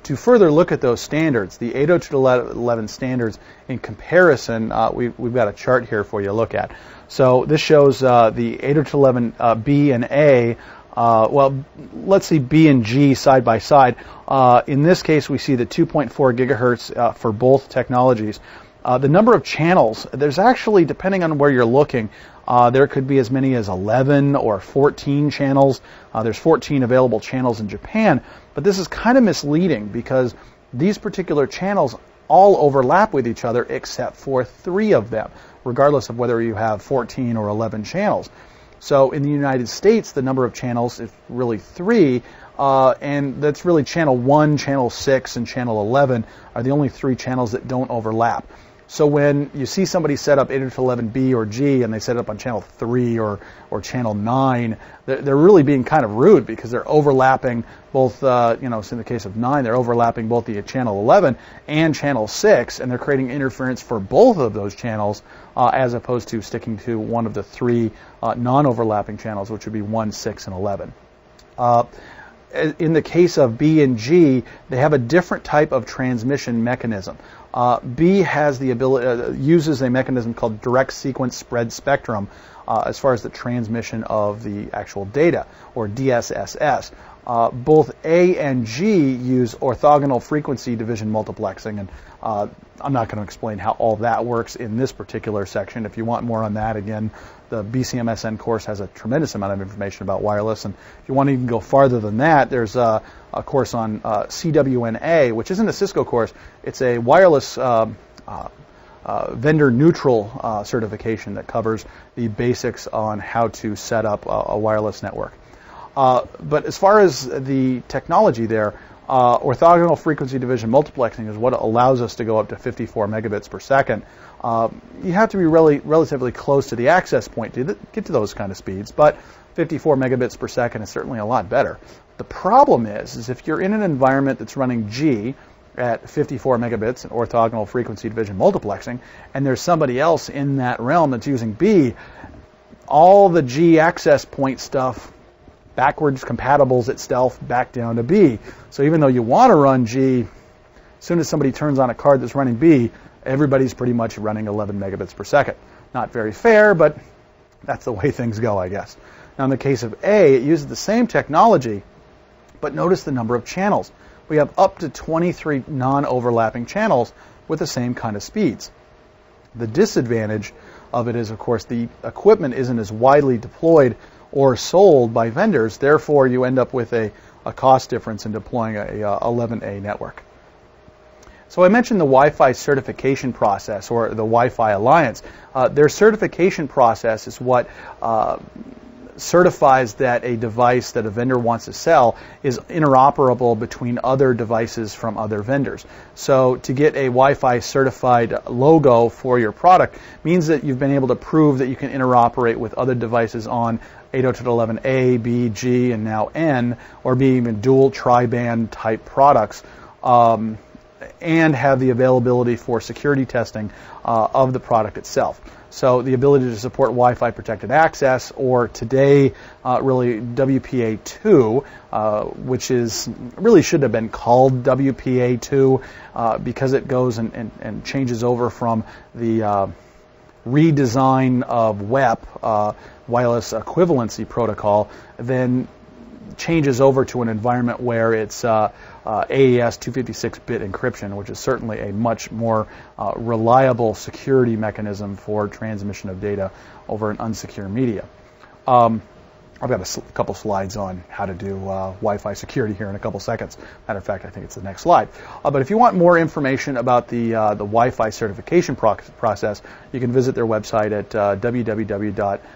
to further look at those standards, the 802.11 standards in comparison, we've got a chart here for you to look at. So this shows the 802.11 B and A. Well, let's see B and G side by side. In this case, we see the 2.4 gigahertz for both technologies. The number of channels, there's actually, depending on where you're looking, there could be as many as 11 or 14 channels. There's 14 available channels in Japan, but this is kind of misleading because these particular channels all overlap with each other except for 3 of them, regardless of whether you have 14 or 11 channels. So in the United States, the number of channels is really 3, and that's really channel 1, channel 6, and channel 11 are the only 3 channels that don't overlap. So when you see somebody set up 802.11b or G and they set it up on channel 3 or channel 9, they're really being kind of rude because they're overlapping both, so in the case of 9, they're overlapping both the channel 11 and channel 6, and they're creating interference for both of those channels as opposed to sticking to one of the 3 non-overlapping channels, which would be 1, 6, and 11. In the case of B and G, they have a different type of transmission mechanism. B has the ability, uses a mechanism called direct sequence spread spectrum as far as the transmission of the actual data, or DSSS. Both A and G use orthogonal frequency division multiplexing, and I'm not going to explain how all that works in this particular section. If you want more on that, again, the BCMSN course has a tremendous amount of information about wireless, and if you want to even go farther than that, there's a course on CWNA, which isn't a Cisco course. It's a wireless vendor-neutral certification that covers the basics on how to set up a wireless network. But as far as the technology there, orthogonal frequency division multiplexing is what allows us to go up to 54 megabits per second. You have to be relatively close to the access point to get to those kind of speeds, but 54 megabits per second is certainly a lot better. The problem is if you're in an environment that's running G at 54 megabits and orthogonal frequency division multiplexing, and there's somebody else in that realm that's using B, all the G access point stuff backwards compatibles itself back down to B. So even though you want to run G, as soon as somebody turns on a card that's running B, everybody's pretty much running 11 megabits per second. Not very fair, but that's the way things go, I guess. Now in the case of A, it uses the same technology, but notice the number of channels. We have up to 23 non-overlapping channels with the same kind of speeds. The disadvantage of it is, of course, the equipment isn't as widely deployed or sold by vendors. Therefore, you end up with a cost difference in deploying a 11A network. So I mentioned the Wi-Fi certification process, or the Wi-Fi Alliance. Their certification process is what certifies that a device that a vendor wants to sell is interoperable between other devices from other vendors. So to get a Wi-Fi certified logo for your product means that you've been able to prove that you can interoperate with other devices on 802.11a, B, G, and now N, or be even dual tri-band type products, and have the availability for security testing of the product itself. So the ability to support Wi-Fi protected access, or today really WPA2, which is really should have been called WPA2 because it goes and changes over from the redesign of WEP, wireless equivalency protocol, then changes over to an environment where it's AES 256-bit encryption, which is certainly a much more reliable security mechanism for transmission of data over an unsecure media. I've got a couple slides on how to do Wi-Fi security here in a couple seconds. Matter of fact, I think it's the next slide. But if you want more information about the Wi-Fi certification process, you can visit their website at www.wi-fi.com.